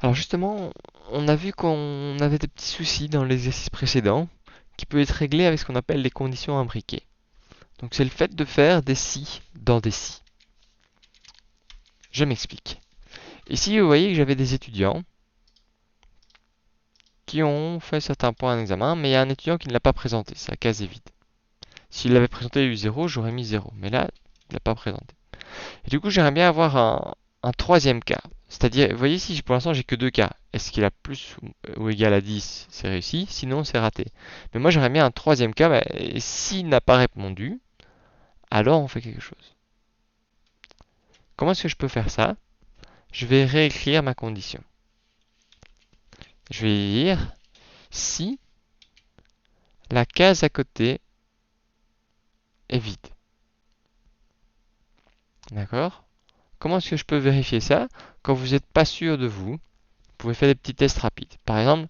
Alors justement, on a vu qu'on avait des petits soucis dans l'exercice précédent qui peut être réglé avec ce qu'on appelle les conditions imbriquées. Donc c'est le fait de faire des si dans des si. Je m'explique. Ici, vous voyez que j'avais des étudiants qui ont fait certains points en examen, mais il y a un étudiant qui ne l'a pas présenté, sa case est vide. S'il l'avait présenté, il y a eu 0, j'aurais mis 0. Mais là, il ne l'a pas présenté. Et du coup, j'aimerais bien avoir un troisième cas. C'est-à-dire, vous voyez ici, pour l'instant, j'ai que deux cas. Est-ce qu'il a plus ou égal à 10, c'est réussi, sinon c'est raté. Mais moi, j'aimerais bien un troisième cas, bah, s'il n'a pas répondu, alors on fait quelque chose. Comment est-ce que je peux faire ça? Je vais réécrire ma condition. Je vais dire si la case à côté est vide. D'accord? Comment est-ce que je peux vérifier ça? Quand vous n'êtes pas sûr de vous, vous pouvez faire des petits tests rapides. Par exemple,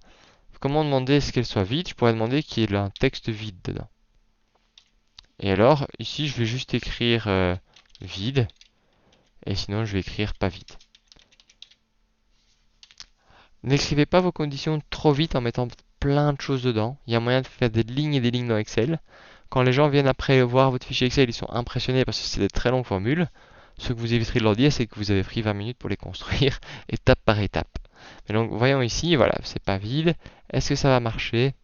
comment demander ce qu'elle soit vide? Je pourrais demander qu'il y ait un texte vide dedans. Et alors, ici, je vais juste écrire vide. Et sinon, je vais écrire pas vide. N'écrivez pas vos conditions trop vite en mettant plein de choses dedans. Il y a moyen de faire des lignes et des lignes dans Excel. Quand les gens viennent après voir votre fichier Excel, ils sont impressionnés parce que c'est des très longues formules. Ce que vous éviterez de leur dire, c'est que vous avez pris 20 minutes pour les construire, étape par étape. Mais donc, voyons ici, voilà, c'est pas vide. Est-ce que ça va marcher?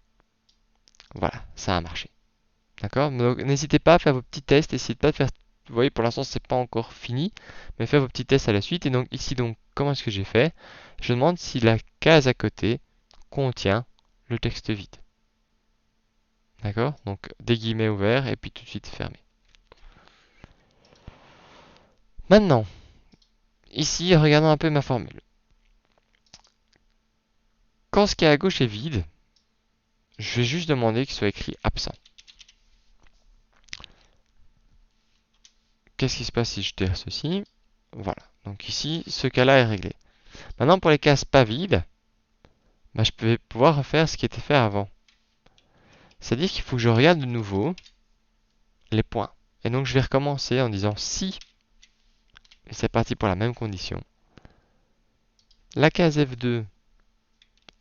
Voilà, ça a marché. D'accord? Donc, n'hésitez pas à faire vos petits tests. Essayez pas de faire. Vous voyez, pour l'instant, c'est pas encore fini, mais faites vos petits tests à la suite. Et donc, ici, donc, comment est-ce que j'ai fait? Je demande si la case à côté contient le texte vide. D'accord? Donc, des guillemets ouverts et puis tout de suite fermé. Maintenant, ici, regardons un peu ma formule. Quand ce qui est à gauche est vide, je vais juste demander qu'il soit écrit absent. Qu'est-ce qui se passe si je tire ceci? Voilà. Donc ici, ce cas-là est réglé. Maintenant, pour les cases pas vides, bah, je vais pouvoir refaire ce qui était fait avant. C'est-à-dire qu'il faut que je regarde de nouveau les points. Et donc, je vais recommencer en disant si, et c'est parti pour la même condition, la case F2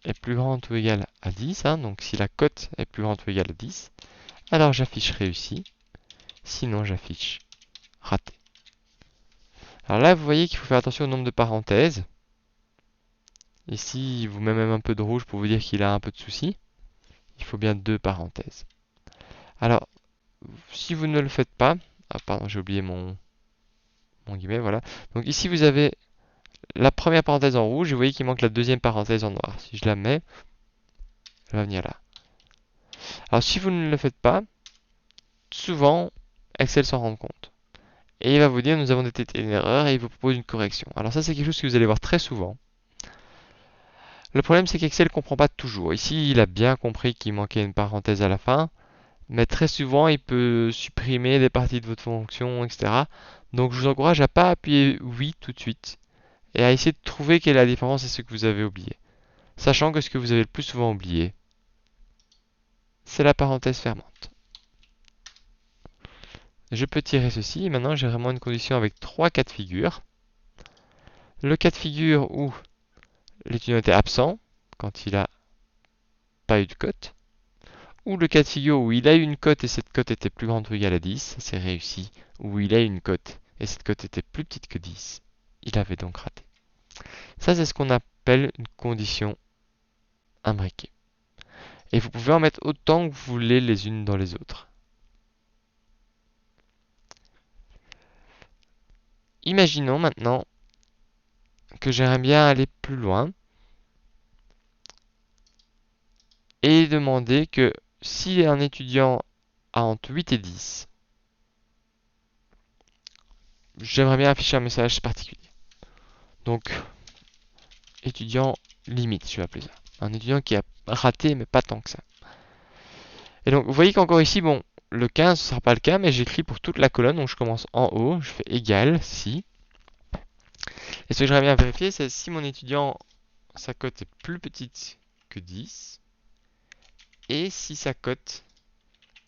est plus grande ou égale à 10, hein, donc si la cote est plus grande ou égale à 10, alors j'affiche réussi, sinon j'affiche raté. Alors là, vous voyez qu'il faut faire attention au nombre de parenthèses. Ici, il vous met même un peu de rouge pour vous dire qu'il a un peu de soucis. Il faut bien deux parenthèses. Alors, si vous ne le faites pas, ah pardon, j'ai oublié mon guillemet, voilà. Donc ici, vous avez la première parenthèse en rouge et vous voyez qu'il manque la deuxième parenthèse en noir. Si je la mets, elle va venir là. Alors, si vous ne le faites pas, souvent, Excel s'en rend compte. Et il va vous dire, nous avons détecté une erreur et il vous propose une correction. Alors ça, c'est quelque chose que vous allez voir très souvent. Le problème, c'est qu'Excel ne comprend pas toujours. Ici, il a bien compris qu'il manquait une parenthèse à la fin, mais très souvent, il peut supprimer des parties de votre fonction, etc. Donc, je vous encourage à ne pas appuyer oui tout de suite et à essayer de trouver quelle est la différence et ce que vous avez oublié. Sachant que ce que vous avez le plus souvent oublié, c'est la parenthèse fermante. Je peux tirer ceci et maintenant j'ai vraiment une condition avec trois cas de figure. Le cas de figure où l'étudiant était absent, quand il n'a pas eu de cote, ou le cas de figure où il a eu une cote et cette cote était plus grande ou égale à 10, c'est réussi, ou il a eu une cote et cette cote était plus petite que 10, il avait donc raté. Ça, c'est ce qu'on appelle une condition imbriquée. Et vous pouvez en mettre autant que vous voulez les unes dans les autres. Imaginons maintenant que j'aimerais bien aller plus loin et demander que si un étudiant a entre 8 et 10, j'aimerais bien afficher un message particulier. Donc, étudiant limite, je vais appeler ça. Un étudiant qui a raté, mais pas tant que ça. Et donc, vous voyez qu'encore ici, bon, le 15, ce ne sera pas le cas, mais j'écris pour toute la colonne. Donc, je commence en haut, je fais égal, si. Et ce que j'aimerais bien vérifier, c'est si mon étudiant, sa cote est plus petite que 10, et si sa cote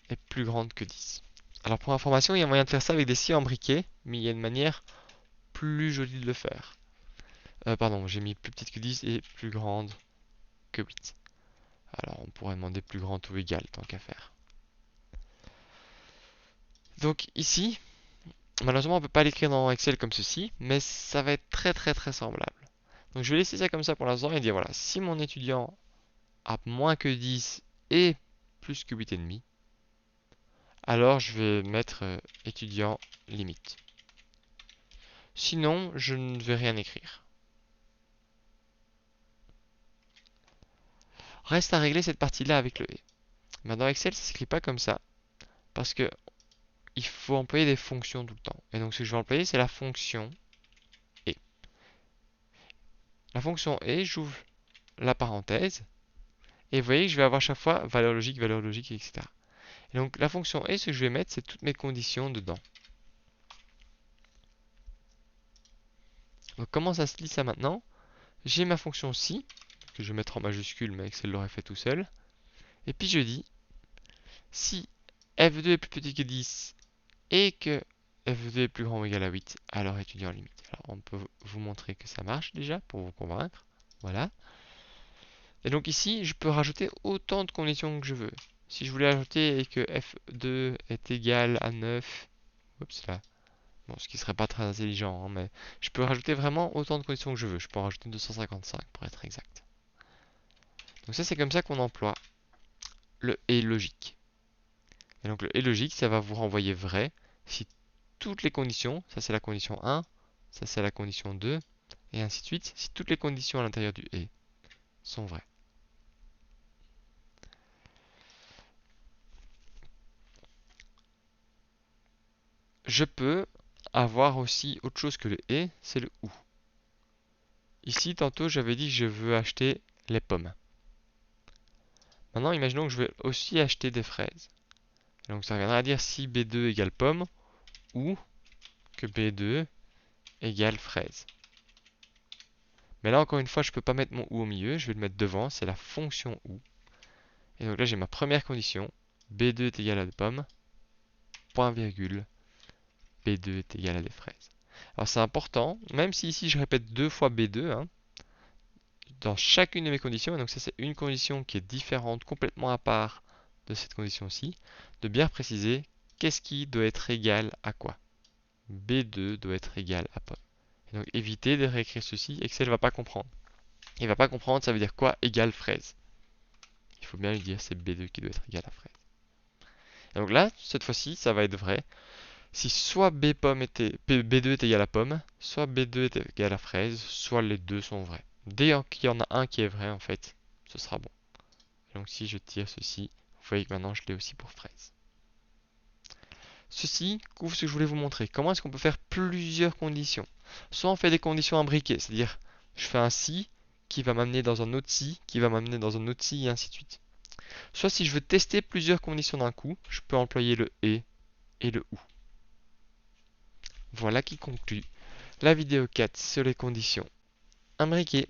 est plus grande que 10. Alors, pour information, il y a moyen de faire ça avec des si embriqués, mais il y a une manière plus jolie de le faire. Pardon, j'ai mis plus petite que 10 et plus grande que 8. Alors, on pourrait demander plus grande ou égale, tant qu'à faire. Donc ici, malheureusement, on ne peut pas l'écrire dans Excel comme ceci, mais ça va être très très très semblable. Donc je vais laisser ça comme ça pour l'instant et dire voilà, si mon étudiant a moins que 10 et plus que 8,5, alors je vais mettre étudiant limite. Sinon, je ne vais rien écrire. Reste à régler cette partie-là avec le et. Maintenant, Excel, ça ne s'écrit pas comme ça, parce que il faut employer des fonctions tout le temps. Et donc, ce que je vais employer, c'est la fonction et. La fonction et, j'ouvre la parenthèse, et vous voyez que je vais avoir chaque fois valeur logique, etc. Et donc, la fonction et, ce que je vais mettre, c'est toutes mes conditions dedans. Donc, comment ça se lit ça maintenant? J'ai ma fonction si, que je vais mettre en majuscule, mais Excel l'aurait fait tout seul. Et puis je dis, si f2 est plus petit que 10 et que f2 est plus grand ou égal à 8, alors étudiant limite. Alors on peut vous montrer que ça marche déjà pour vous convaincre. Voilà. Et donc ici, je peux rajouter autant de conditions que je veux. Si je voulais ajouter et que f2 est égal à 9, oups là, bon, ce qui serait pas très intelligent, hein, mais je peux rajouter vraiment autant de conditions que je veux. Je peux en rajouter 255 pour être exact. Donc ça, c'est comme ça qu'on emploie le et logique. Et donc le et logique, ça va vous renvoyer vrai si toutes les conditions, ça c'est la condition 1, ça c'est la condition 2, et ainsi de suite, si toutes les conditions à l'intérieur du et sont vraies. Je peux avoir aussi autre chose que le et, c'est le ou. Ici, tantôt, j'avais dit que je veux acheter les pommes. Maintenant, imaginons que je veux aussi acheter des fraises. Donc ça reviendra à dire si B2 égale pomme ou que B2 égale fraise. Mais là, encore une fois, je ne peux pas mettre mon ou au milieu, je vais le mettre devant, c'est la fonction ou. Et donc là, j'ai ma première condition, B2 est égal à des pommes, point virgule, B2 est égal à des fraises. Alors c'est important, même si ici je répète deux fois B2, hein, dans chacune de mes conditions, et donc ça c'est une condition qui est différente, complètement à part de cette condition-ci, de bien préciser qu'est-ce qui doit être égal à quoi. B2 doit être égal à pomme. Et donc évitez de réécrire ceci, Excel ne va pas comprendre. Il ne va pas comprendre, ça veut dire quoi égale fraise. Il faut bien lui dire c'est B2 qui doit être égal à fraise. Et donc là, cette fois-ci, ça va être vrai. Si soit B2 est égal à pomme, soit B2 est égal à fraise, soit les deux sont vrais. Dès qu'il y en a un qui est vrai, en fait, ce sera bon. Et donc si je tire ceci, vous voyez que maintenant je l'ai aussi pour fraise. Ceci couvre ce que je voulais vous montrer. Comment est-ce qu'on peut faire plusieurs conditions? Soit on fait des conditions imbriquées, c'est-à-dire je fais un si qui va m'amener dans un autre si, qui va m'amener dans un autre si, et ainsi de suite. Soit si je veux tester plusieurs conditions d'un coup, je peux employer le et le ou. Voilà qui conclut la vidéo 4 sur les conditions imbriquées.